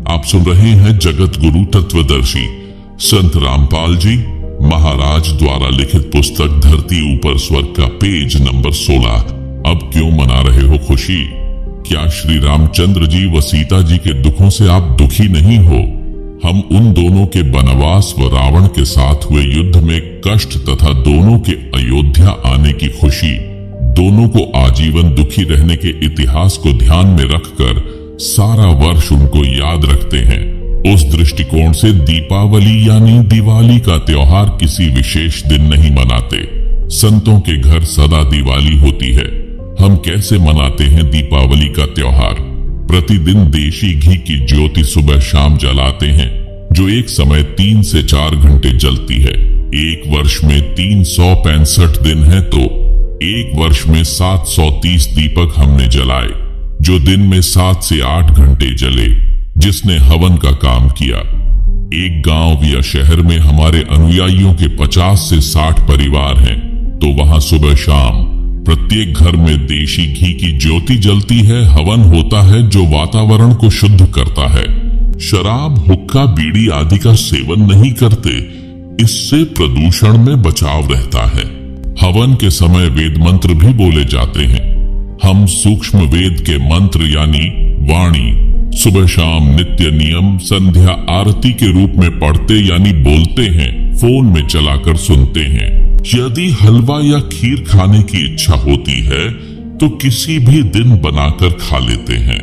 आप सुन रहे हैं जगत गुरु तत्वदर्शी संत रामपाल जी महाराज द्वारा लिखित पुस्तक धरती ऊपर स्वर्ग का पेज नंबर 16। अब क्यों मना रहे हो खुशी? क्या श्री रामचंद्र जी व सीता जी के दुखों से आप दुखी नहीं हो? हम उन दोनों के वनवास व रावण के साथ हुए युद्ध में कष्ट तथा दोनों के अयोध्या आने की खुशी, दोनों को आजीवन दुखी रहने के इतिहास को ध्यान में रखकर सारा वर्ष उनको याद रखते हैं। उस दृष्टिकोण से दीपावली यानी दिवाली का त्योहार किसी विशेष दिन नहीं मनाते। संतों के घर सदा दिवाली होती है। हम कैसे मनाते हैं दीपावली का त्योहार? प्रतिदिन देशी घी की ज्योति सुबह शाम जलाते हैं, जो एक समय 3 से 4 घंटे जलती है। एक वर्ष में 365 दिन है तो एक वर्ष में 730 दीपक हमने जलाए, जो दिन में 7 से 8 घंटे जले। जिसने हवन का काम किया। एक गांव या शहर में हमारे अनुयायियों के 50 से 60 परिवार हैं, तो वहां सुबह शाम प्रत्येक घर में देशी घी की ज्योति जलती है, हवन होता है जो वातावरण को शुद्ध करता है। शराब, हुक्का, बीड़ी आदि का सेवन नहीं करते, इससे प्रदूषण में बचाव रहता है। हवन के समय वेद मंत्र भी बोले जाते हैं। हम सूक्ष्म वेद के मंत्र यानी वाणी सुबह शाम नित्य नियम संध्या आरती के रूप में पढ़ते यानी बोलते हैं, फोन में चलाकर सुनते हैं। यदि हलवा या खीर खाने की इच्छा होती है तो किसी भी दिन बनाकर खा लेते हैं।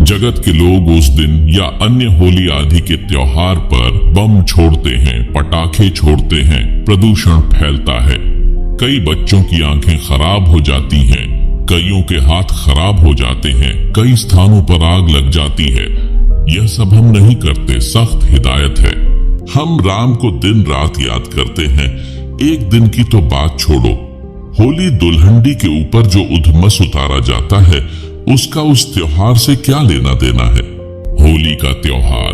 जगत के लोग उस दिन या अन्य होली आदि के त्योहार पर बम छोड़ते हैं, पटाखे छोड़ते हैं, प्रदूषण फैलता है। कई बच्चों की आंखें खराब हो जाती हैं, कईयों के हाथ खराब हो जाते हैं, कई स्थानों पर आग लग जाती है। यह सब हम नहीं करते, सख्त हिदायत है। हम राम को दिन रात याद करते हैं। एक दिन की तो बात छोड़ो, होली दुल्हनडी के ऊपर जो उधमस उतारा जाता है उसका उस त्योहार से क्या लेना देना है? होली का त्योहार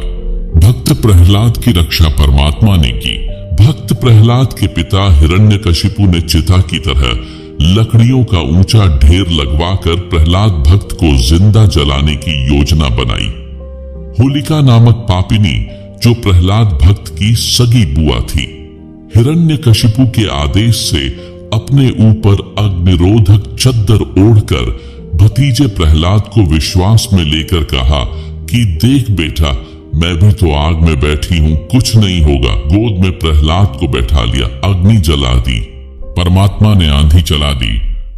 भक्त प्रहलाद की रक्षा परमात्मा ने की। भक्त प्रहलाद के पिता हिरण्यकशिपु ने चिता की तरह लकड़ियों का ऊंचा ढेर लगवाकर प्रहलाद भक्त को जिंदा जलाने की योजना बनाई। होलिका नामक पापिनी जो प्रहलाद भक्त की सगी बुआ थी, हिरण्यकशिपु के आदेश से अपने ऊपर अग्निरोधक चद्दर ओढ़कर भतीजे प्रहलाद को विश्वास में लेकर कहा कि देख बेटा, मैं भी तो आग में बैठी हूं, कुछ नहीं होगा। गोद में प्रहलाद को बैठा लिया, अग्नि जला दी। परमात्मा ने आंधी चला दी।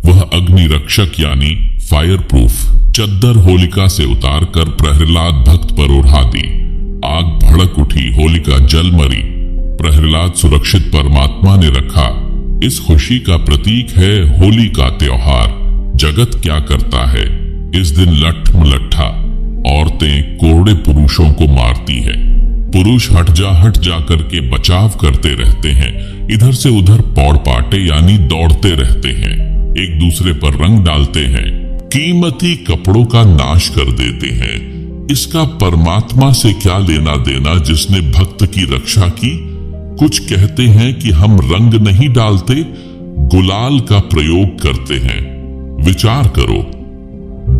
वह अग्नि रक्षक यानी फायर प्रूफ चद्दर होलिका से उतारकर प्रहलाद भक्त पर उड़ा दी। आग भड़क उठी, होलिका जल मरी। प्रहलाद सुरक्षित परमात्मा ने रखा। इस खुशी का प्रतीक है होली का त्योहार। जगत क्या करता है? इस दिन लट्ठमलट्ठा औरतें कोरड़े पुरुषों को मारती है। पुरुष हट जा करके बचाव करते रहते हैं, इधर से उधर पौड़ पाटे यानी दौड़ते रहते हैं, एक दूसरे पर रंग डालते हैं, कीमती कपड़ों का नाश कर देते हैं। इसका परमात्मा से क्या लेना देना जिसने भक्त की रक्षा की? कुछ कहते हैं कि हम रंग नहीं डालते, गुलाल का प्रयोग करते हैं। विचार करो,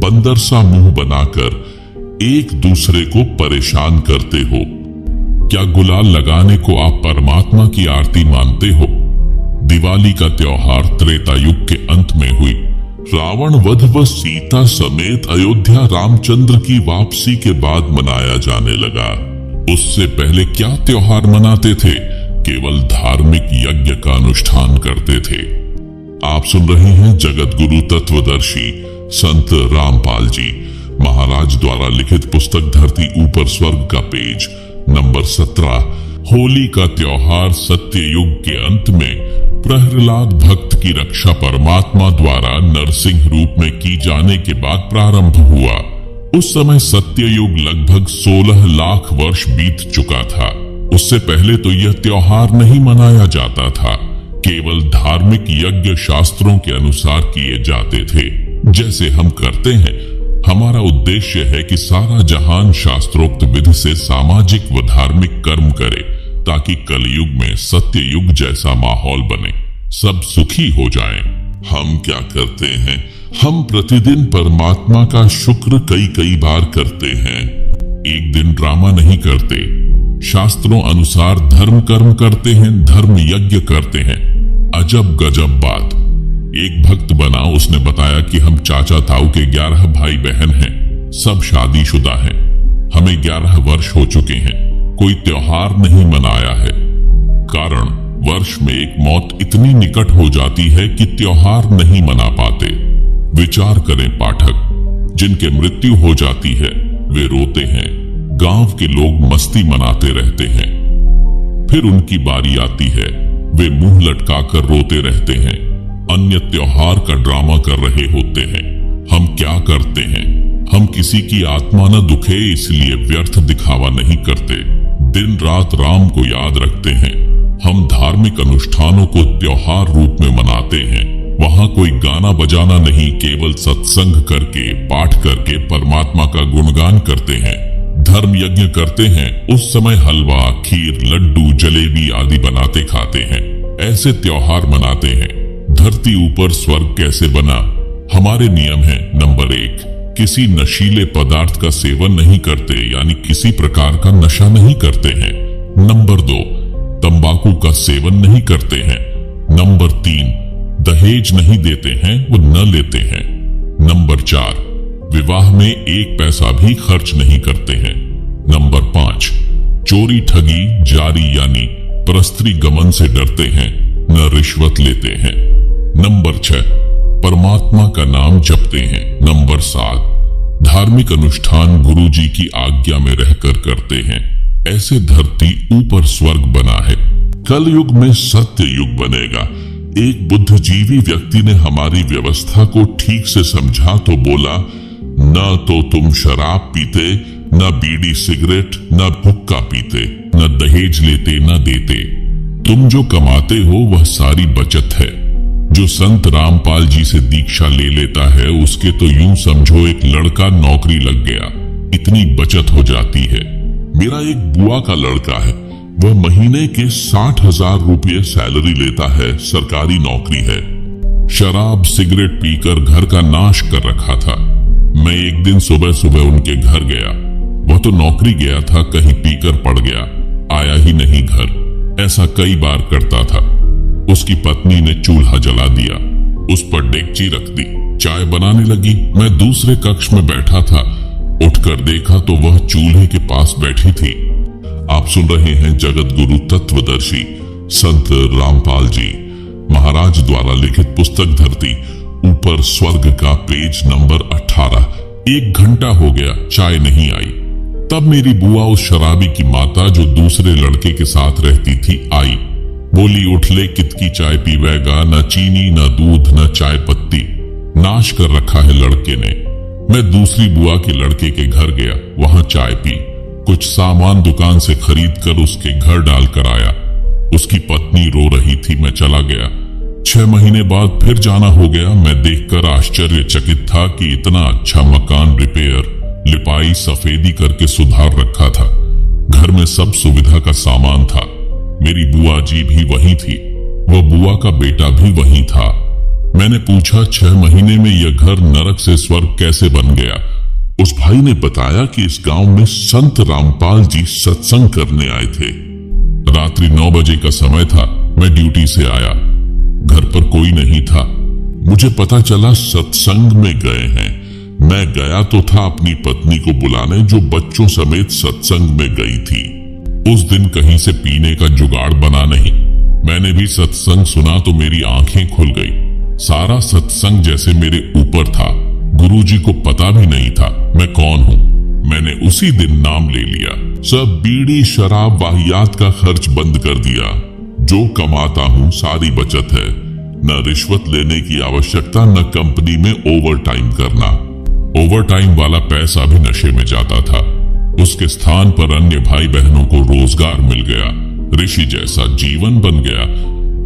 बंदर सा मुंह बनाकर एक दूसरे को परेशान करते हो। क्या गुलाल लगाने को आप परमात्मा की आरती मानते हो? दिवाली का त्योहार त्रेता युग के अंत में हुई। रावण वध व सीता समेत अयोध्या रामचंद्र की वापसी के बाद मनाया जाने लगा। उससे पहले क्या त्योहार मनाते थे? केवल धार्मिक यज्ञ का अनुष्ठान करते थे। आप सुन रहे हैं जगत गुरु तत्वदर्शी संत रामपाल जी महाराज द्वारा लिखित पुस्तक धरती ऊपर स्वर्ग का पेज नंबर 17। होली का त्योहार सत्य युग के अंत में प्रहलाद भक्त की रक्षा परमात्मा द्वारा नरसिंह रूप में की जाने के बाद प्रारंभ हुआ। उस समय सत्य युग लगभग 16 लाख वर्ष बीत चुका था। उससे पहले तो यह त्योहार नहीं मनाया जाता था, केवल धार्मिक यज्ञ शास्त्रों के अनुसार किए जाते थे, जैसे हम करते हैं। हमारा उद्देश्य है कि सारा जहान शास्त्रोक्त विधि से सामाजिक व धार्मिक कर्म करे, ताकि कलयुग में सत्य युग जैसा माहौल बने, सब सुखी हो जाएं। हम क्या करते हैं? हम प्रतिदिन परमात्मा का शुक्र कई बार करते हैं। एक दिन ड्रामा नहीं करते, शास्त्रों अनुसार धर्म कर्म करते हैं, धर्म यज्ञ करते हैं। अजब गजब बात। एक भक्त बना, उसने बताया कि हम चाचा ताऊ के 11 भाई बहन हैं, सब शादीशुदा हैं। हमें 11 वर्ष हो चुके हैं, कोई त्योहार नहीं मनाया है। कारण वर्ष में एक मौत इतनी निकट हो जाती है कि त्योहार नहीं मना पाते। विचार करें पाठक, जिनके मृत्यु हो जाती है वे रोते हैं, गांव के लोग मस्ती मनाते रहते हैं। फिर उनकी बारी आती है, वे मुंह लटकाकर रोते रहते हैं, अन्य त्योहार का ड्रामा कर रहे होते हैं। हम क्या करते हैं? हम किसी की आत्मा न दुखे इसलिए व्यर्थ दिखावा नहीं करते, दिन रात राम को याद रखते हैं। हम धार्मिक अनुष्ठानों को त्योहार रूप में मनाते हैं, वहां कोई गाना बजाना नहीं, केवल सत्संग करके पाठ करके परमात्मा का गुणगान करते हैं। धर्म यज्ञ करते हैं, उस समय हलवा खीर लड्डू जलेबी आदि बनाते खाते हैं, ऐसे त्योहार मनाते हैं। धरती ऊपर स्वर्ग कैसे बना? हमारे नियम है, नंबर 1, किसी नशीले पदार्थ का सेवन नहीं करते, यानी किसी प्रकार का नशा नहीं करते हैं। नंबर 2, तंबाकू का सेवन नहीं करते हैं। नंबर 3, दहेज नहीं देते हैं, वो न लेते हैं। नंबर 4, विवाह में 1 पैसा भी खर्च नहीं करते हैं। नंबर 5, चोरी ठगी जारी यानी परस्त्री गमन से डरते हैं, न रिश्वत लेते हैं। नंबर 6, परमात्मा का नाम जपते हैं। नंबर 7, धार्मिक अनुष्ठान गुरुजी की आज्ञा में रहकर करते हैं। ऐसे धरती ऊपर स्वर्ग बना है। कल युग में सत्य युग बनेगा। एक बुद्धिजीवी व्यक्ति ने हमारी व्यवस्था को ठीक से समझा तो बोला, न तो तुम शराब पीते, न बीड़ी सिगरेट, न हुक्का पीते, न दहेज लेते न देते। तुम जो कमाते हो वह सारी बचत है। जो संत रामपाल जी से दीक्षा ले लेता है उसके तो यूं समझो एक लड़का नौकरी लग गया, इतनी बचत हो जाती है। मेरा एक बुआ का लड़का है, वह महीने के 60,000 रुपये सैलरी लेता है, सरकारी नौकरी है। शराब सिगरेट पीकर घर का नाश कर रखा था। मैं एक दिन सुबह सुबह उनके घर गया, वह तो नौकरी गया था, कहीं पीकर पड़ गया, आया ही नहीं घर। ऐसा कई बार करता था। उसकी पत्नी ने चूल्हा जला दिया, उस पर डेगची रख दी, चाय बनाने लगी। मैं दूसरे कक्ष में बैठा था, उठकर देखा तो वह चूल्हे के पास बैठी थी। आप सुन रहे हैं जगत गुरु तत्वदर्शी संत रामपाल जी महाराज द्वारा लिखित पुस्तक धरती ऊपर स्वर्ग का पेज नंबर 18। 1 घंटा हो गया, चाय नहीं आई। तब मेरी बुआ उस शराबी की माता जो दूसरे लड़के के साथ रहती थी आई। बोली, उठ ले, कितकी चाय पीवेगा, न चीनी न दूध न चाय पत्ती, नाश कर रखा है लड़के ने। मैं दूसरी बुआ के लड़के के घर गया, वहां चाय पी, कुछ सामान दुकान से खरीद कर उसके घर डाल कर आया। उसकी पत्नी रो रही थी, मैं चला गया। 6 महीने बाद फिर जाना हो गया। मैं देखकर आश्चर्यचकित था कि इतना अच्छा मकान रिपेयर लिपाई सफेदी करके सुधार रखा था। घर में सब सुविधा का सामान था। मेरी बुआ जी भी वही थी, वह बुआ का बेटा भी वही था। मैंने पूछा, 6 महीने में यह घर नरक से स्वर्ग कैसे बन गया? उस भाई ने बताया कि इस गांव में संत रामपाल जी सत्संग करने आए थे। रात्रि 9 बजे का समय था। मैं ड्यूटी से आया, घर पर कोई नहीं था। मुझे पता चला सत्संग में गए हैं। मैं गया तो था अपनी पत्नी को बुलाने, जो बच्चों समेत सत्संग में गई थी। उस दिन कहीं से पीने का जुगाड़ बना नहीं। मैंने भी सत्संग सुना तो मेरी आंखें खुल गई। सारा सत्संग जैसे मेरे ऊपर था। गुरुजी को पता भी नहीं था मैं कौन हूँ। मैंने उसी दिन नाम ले लिया। सब बीड़ी शराब वाहियात का खर्च बंद कर दिया। जो कमाता हूँ सारी बचत है। न रिश्वत लेने की आवश्यकता, न कंपनी में ओवर टाइम करना। ओवर टाइम वाला पैसा भी नशे में जाता था। उसके स्थान पर अन्य भाई बहनों को रोजगार मिल गया। ऋषि जैसा जीवन बन गया।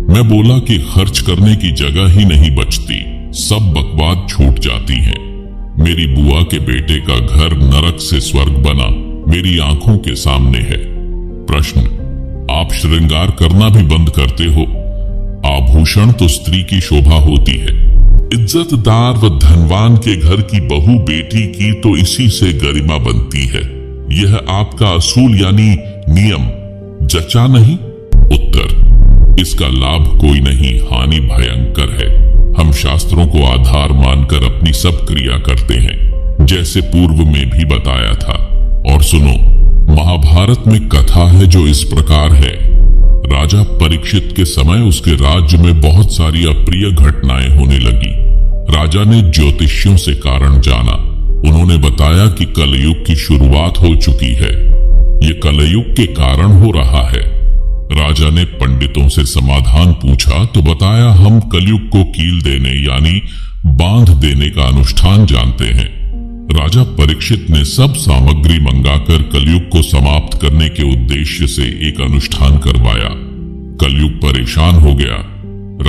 मैं बोला कि खर्च करने की जगह ही नहीं बचती, सब बकवाद छूट जाती है। मेरी बुआ के बेटे का घर नरक से स्वर्ग बना, मेरी आंखों के सामने है। प्रश्न, आप श्रृंगार करना भी बंद करते हो? आभूषण तो स्त्री की शोभा होती है। इज्जतदार व धनवान के घर की बहू बेटी की तो इसी से गरिमा बनती है। यह आपका असूल यानी नियम जचा नहीं? उत्तर, इसका लाभ कोई नहीं, हानि भयंकर है। हम शास्त्रों को आधार मानकर अपनी सब क्रिया करते हैं, जैसे पूर्व में भी बताया था। और सुनो, महाभारत में कथा है जो इस प्रकार है। राजा परीक्षित के समय उसके राज्य में बहुत सारी अप्रिय घटनाएं होने लगी। राजा ने ज्योतिषियों से कारण जाना। उन्होंने बताया कि कलयुग की शुरुआत हो चुकी है। ये कलयुग के कारण हो रहा है। राजा ने पंडितों से समाधान पूछा तो बताया, हम कलयुग को कील देने यानी बांध देने का अनुष्ठान जानते हैं। राजा परीक्षित ने सब सामग्री मंगाकर कलयुग को समाप्त करने के उद्देश्य से एक अनुष्ठान करवाया। कलयुग परेशान हो गया।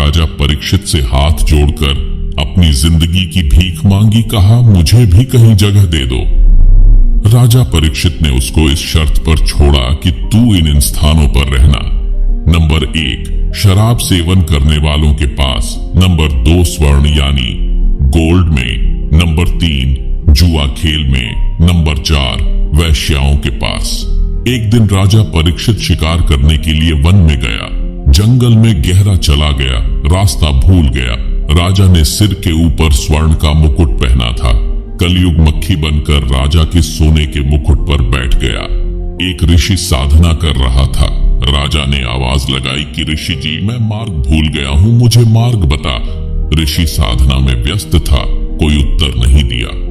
राजा परीक्षित से हाथ जोड़कर अपनी जिंदगी की भीख मांगी, कहा, मुझे भी कहीं जगह दे दो। राजा परीक्षित ने उसको इस शर्त पर छोड़ा कि तू इन स्थानों पर रहना। नंबर 1, शराब सेवन करने वालों के पास। नंबर 2, स्वर्ण यानी गोल्ड में। नंबर 3, जुआ खेल में। नंबर 4, वैश्याओं के पास। एक दिन राजा परीक्षित शिकार करने के लिए वन में गया। जंगल में गहरा चला गया, रास्ता भूल गया। राजा ने सिर के ऊपर स्वर्ण का मुकुट पहना था। कलयुग मक्खी बनकर राजा के सोने के मुकुट पर बैठ गया। एक ऋषि साधना कर रहा था। राजा ने आवाज लगाई कि ऋषि जी, मैं मार्ग भूल गया हूँ, मुझे मार्ग बता। ऋषि साधना में व्यस्त था, कोई उत्तर नहीं दिया।